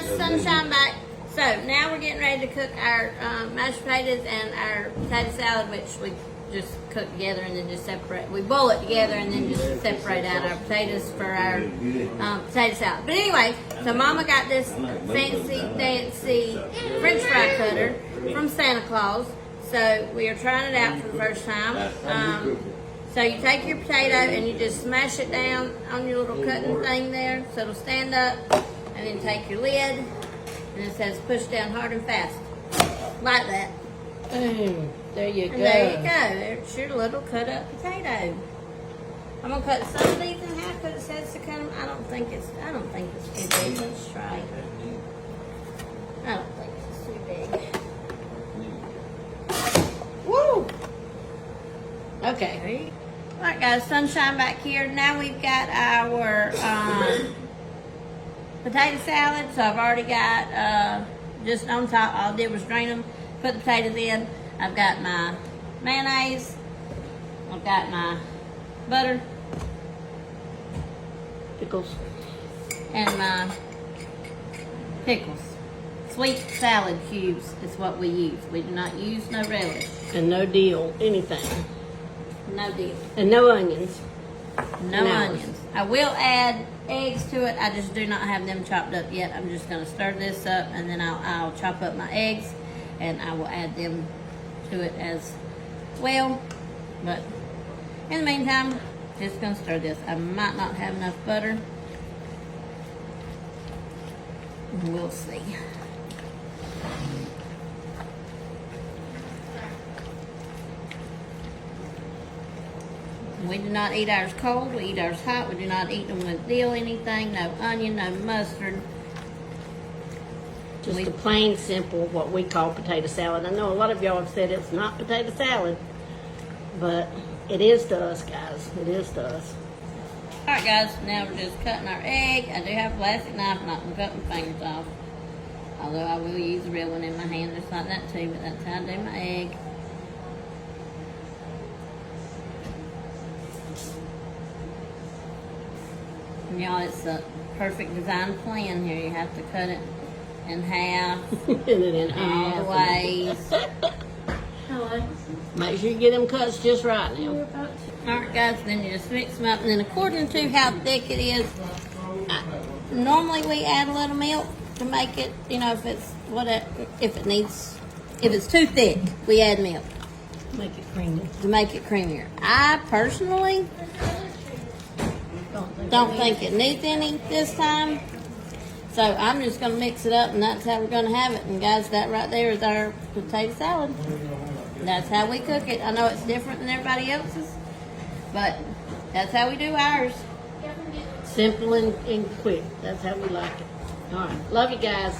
guys, Sunshine back. So now we're getting ready to cook our mashed potatoes and our potato salad, which we just cook together and then just separate. We boil it together and then just separate out our potatoes for our potato salad. But anyway, so Mama got this fancy French fry cutter from Santa Claus. So we are trying it out for the first time. So you take your potato and you just smash it down on your little cutting thing there so it'll stand up. And then take your lid and it says push down hard and fast. Like that. Boom. There you go. And there you go. There's your little cut up potato. I'm gonna cut some of these in half because it says to cut them. I don't think it's too big. Let's try. I don't think it's too big. Woo! Okay. Alright guys, Sunshine back here. Now we've got our potato salad. So I've already got just on top, all I did was drain them, put the potatoes in. I've got my mayonnaise. I've got my butter. Pickles. And my pickles. Sweet salad cubes is what we use. We do not use no relish. And no deal, anything. No deal. And no onions. No onions. I will add eggs to it. I just do not have them chopped up yet. I'm just going to stir this up and then I'll chop up my eggs and I will add them to it as well. But in the meantime, just going to stir this. I might not have enough butter. We'll see. We do not eat ours cold. We eat ours hot. We do not eat them with dill anything. No onion, no mustard. Just a plain, simple, what we call potato salad. I know a lot of y'all have said it's not potato salad, but it is to us, guys. It is to us. Alright guys, now we're just cutting our egg. I do have a plastic knife. I'm not going to cut my fingers off. Although I will use a real one in my hand just like that too, but that's how I do my egg. And y'all, it's a perfect design plan here. You have to cut it in half, And then in all the half. ways. Make sure you get them cuts just right now. Alright guys, then you just mix them up, and then according to how thick it is, normally we add a little milk to make it, you know, if it's too thick, we add milk Make it creamy. to make it creamier. I personally don't think it needs any this time, so I'm just going to mix it up, and that's how we're going to have it. And guys, that right there is our potato salad. That's how we cook it. I know it's different than everybody else's, but that's how we do ours. Simple and quick. That's how we like it. All right. Love you guys.